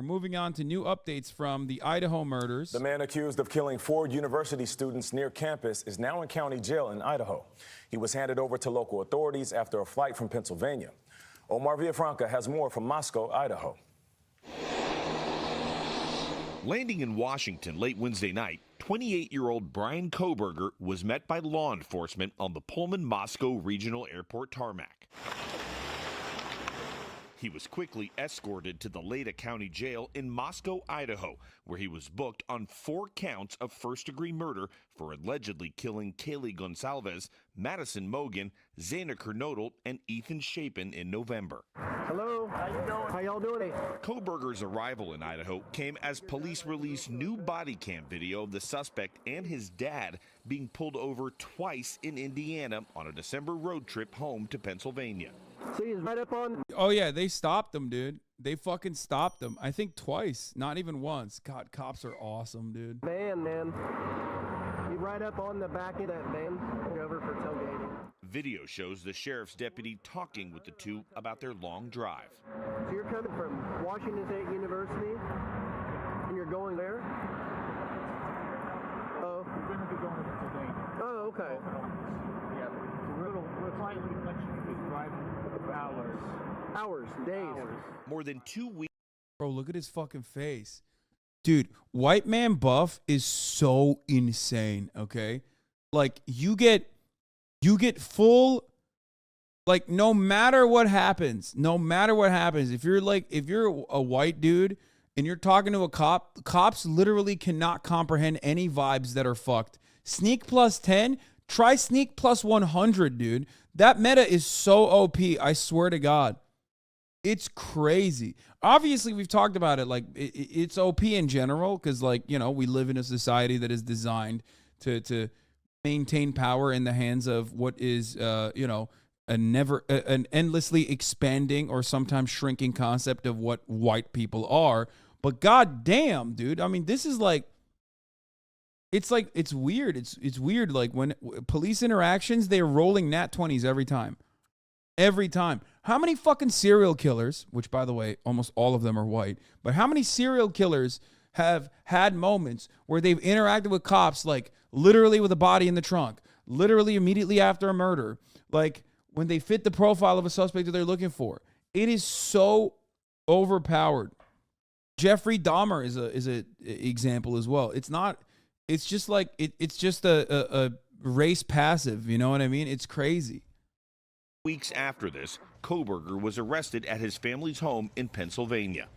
We're moving on to new updates from the Idaho murders. The man accused of killing 4 university students near campus is now in county jail in Idaho. He was handed over to local authorities after a flight from Pennsylvania. Omar Villafranca has more from Moscow, Idaho. Landing in Washington late Wednesday night, 28-year-old Brian Koberger was met by law enforcement on the Pullman-Moscow Regional Airport tarmac. He was quickly escorted to the Leda County Jail in Moscow, Idaho, where he was booked on 4 counts of first-degree murder for allegedly killing Kaylee Gonsalves, Madison Mogan, Zaina Kernodle, and Ethan Chapin in November. Hello, how you doing? How y'all doing? Koberger's arrival in Idaho came as police released new body cam video of the suspect and his dad being pulled over twice in Indiana on a December road trip home to Pennsylvania. See, he's right up on. Oh, yeah, they stopped him, dude. They fucking stopped him. I think twice, not even once. God, cops are awesome, dude. Van, man. You right up on the back of that van. Go over for tailgating. Video shows the sheriff's deputy talking with the two about their long drive. So you're coming from Washington State University, and you're going there? Oh. We're going to be going to Pennsylvania. Oh, okay. Yeah. We're flying to let you be driving for hours. Hours, days. Hours. More than 2 weeks. Bro, look at his fucking face. Dude, white man buff is so insane, okay? Like, you get full, like, no matter what happens, if you're a white dude and you're talking to a cop, cops literally cannot comprehend any vibes that are fucked. Sneak plus 10, try sneak plus 100, dude. That meta is so OP, I swear to God. It's crazy. Obviously, we've talked about it. Like, it's OP in general because, like, you know, we live in a society that is designed to maintain power in the hands of what is, you know, an endlessly expanding or sometimes shrinking concept of what white people are. But goddamn, dude, I mean, this is like, it's weird. It's weird. Like, when police interactions, they're rolling nat 20s every time. Every time. How many fucking serial killers, which, by the way, almost all of them are white, but how many serial killers have had moments where they've interacted with cops, like, literally with a body in the trunk, literally immediately after a murder, like, when they fit the profile of a suspect that they're looking for? It is so overpowered. Jeffrey Dahmer is a example as well. It's just like, it's just a race passive, you know what I mean? It's crazy. Weeks after this, Koberger was arrested at his family's home in Pennsylvania.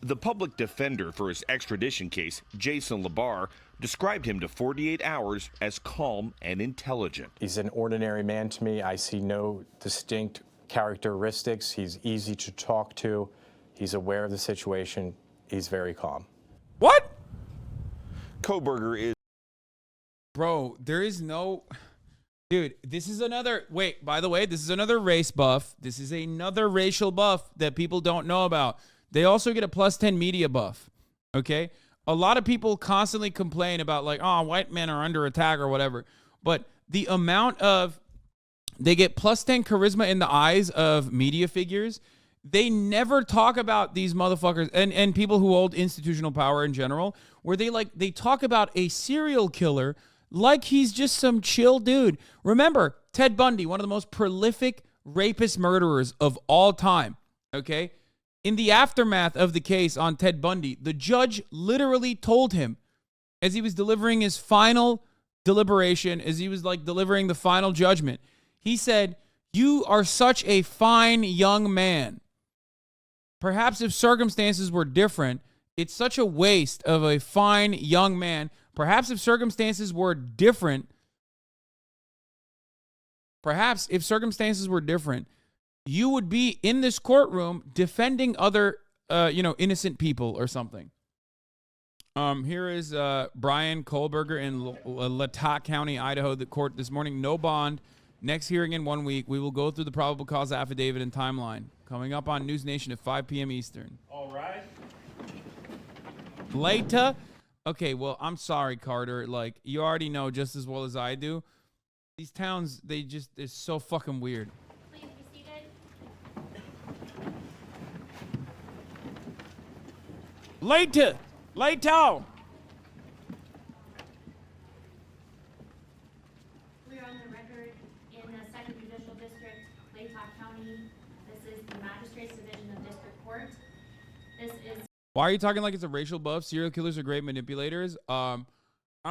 The public defender for his extradition case, Jason Labar, described him to 48 Hours as calm and intelligent. He's an ordinary man to me. I see no distinct characteristics. He's easy to talk to. He's aware of the situation. He's very calm. What? Koberger is... Bro, there is no... Dude, this is another... Wait, by the way, this is another race buff. This is another racial buff that people don't know about. They also get a plus 10 media buff, okay? A lot of people constantly complain about, like, oh, white men are under attack or whatever. But the amount of... They get plus 10 charisma in the eyes of media figures. They never talk about these motherfuckers and people who hold institutional power in general, where they talk about a serial killer like he's just some chill dude. Remember, Ted Bundy, one of the most prolific rapist murderers of all time, okay? In the aftermath of the case on Ted Bundy, the judge literally told him, as he was delivering his final deliberation, as he was, like, delivering the final judgment, he said, "You are such a fine young man. Perhaps if circumstances were different, it's such a waste of a fine young man. Perhaps if circumstances were different, you would be in this courtroom defending other, innocent people or something." Here is Brian Koberger in Latah County, Idaho, the court this morning. No bond. Next hearing in 1 week. We will go through the probable cause affidavit and timeline. Coming up on News Nation at 5 p.m. Eastern. All right. Later. Okay, well, I'm sorry, Carter. Like, you already know just as well as I do. These towns, they're so fucking weird. Please be seated. Later. Later. We're on the record in the 2nd Judicial District, Latah County. This is the Magistrates Division of District Court. This is... Why are you talking like it's a racial buff? Serial killers are great manipulators. I'm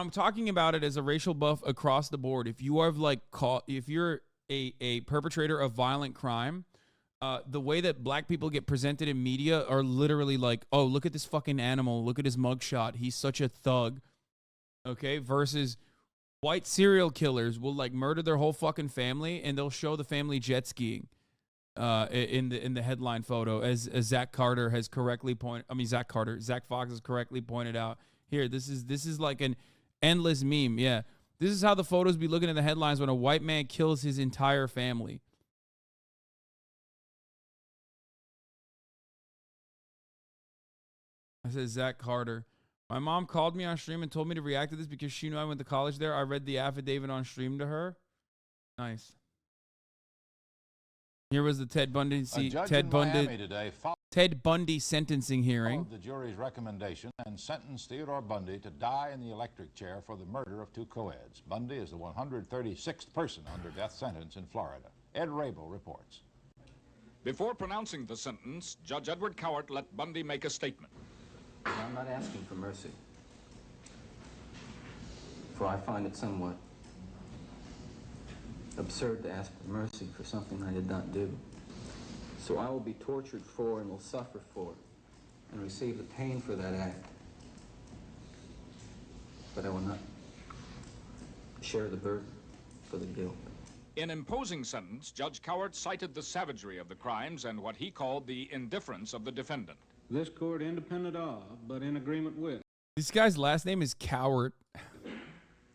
talking about it as a racial buff across the board. If you are like if you're a perpetrator of violent crime, the way that black people get presented in media are literally like, oh, look at this fucking animal. Look at his mugshot. He's such a thug. Okay. Versus white serial killers will like murder their whole fucking family and they'll show the family jet skiing in the headline photo, as Zach Fox has correctly pointed out. Here, this is like an endless meme. Yeah. This is how the photos be looking in the headlines when a white man kills his entire family. I said Zach Carter. My mom called me on stream and told me to react to this because she knew I went to college there. I read the affidavit on stream to her. Nice. Here was the Ted Bundy sentencing hearing. The jury's recommendation and sentenced Theodore Bundy to die in the electric chair for the murder of two co-eds. Bundy is the 136th person under death sentence in Florida. Ed Rabel reports. Before pronouncing the sentence, Judge Edward Cowart let Bundy make a statement. I'm not asking for mercy, for I find it somewhat absurd to ask for mercy for something I did not do. So I will be tortured for and will suffer for and receive the pain for that act. But I will not share the burden for the guilt. In imposing sentence, Judge Cowart cited the savagery of the crimes and what he called the indifference of the defendant. This court, independent of, but in agreement with. This guy's last name is Cowart.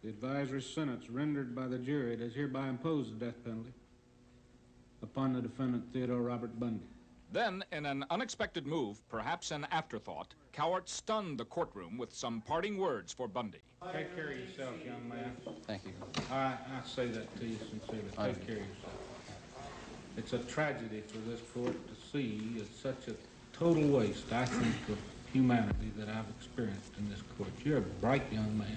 The advisory sentence rendered by the jury does hereby impose the death penalty upon the defendant Theodore Robert Bundy. Then, in an unexpected move, perhaps an afterthought, Cowart stunned the courtroom with some parting words for Bundy. Take care of yourself, young man. Thank you. I say that to you sincerely. Take care of yourself. It's a tragedy for this court to see it's such a total waste, I think, of humanity that I've experienced in this court. You're a bright young man.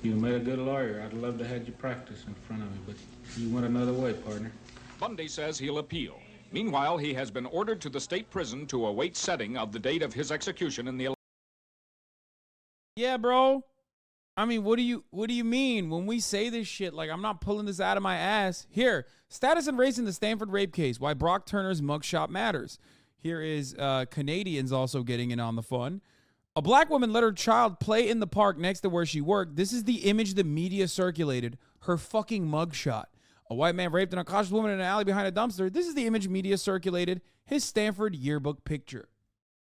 You made a good lawyer. I'd love to have you practice in front of me, but you went another way, partner. Bundy says he'll appeal. Meanwhile, he has been ordered to the state prison to await setting of the date of his execution in the... Yeah, bro. I mean, what do you mean when we say this shit? Like, I'm not pulling this out of my ass. Here, status and race in the Stanford rape case. Why Brock Turner's mugshot matters. Here is Canadians also getting in on the fun. A black woman let her child play in the park next to where she worked. This is the image the media circulated. Her fucking mugshot. A white man raped an unconscious woman in an alley behind a dumpster. This is the image media circulated. His Stanford yearbook picture.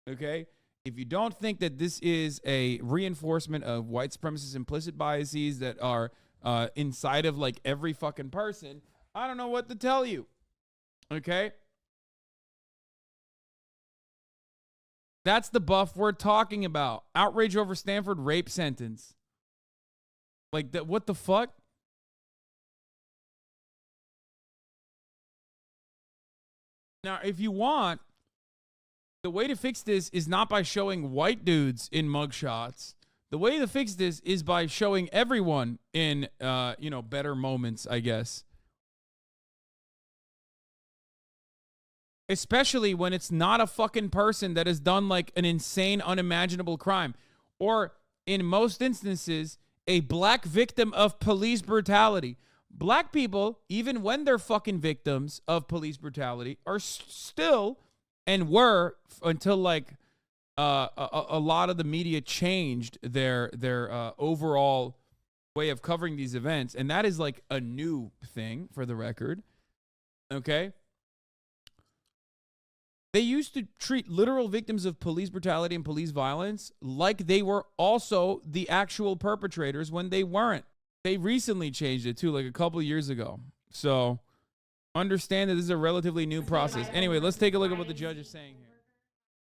Okay? If you don't think that this is a reinforcement of white supremacist implicit biases that are inside of like every fucking person, I don't know what to tell you. Okay? That's the buff we're talking about. Outrage over Stanford rape sentence. Like, that. What the fuck? Now, if you want, the way to fix this is not by showing white dudes in mugshots. The way to fix this is by showing everyone in, better moments, I guess. Especially when it's not a fucking person that has done like an insane, unimaginable crime. Or in most instances, a black victim of police brutality. Black people, even when they're fucking victims of police brutality, are still and were until like a lot of the media changed their overall way of covering these events. And that is like a new thing for the record. Okay? They used to treat literal victims of police brutality and police violence like they were also the actual perpetrators when they weren't. They recently changed it too, like a couple years ago. So understand that this is a relatively new process. Anyway, let's take a look at what the judge is saying here.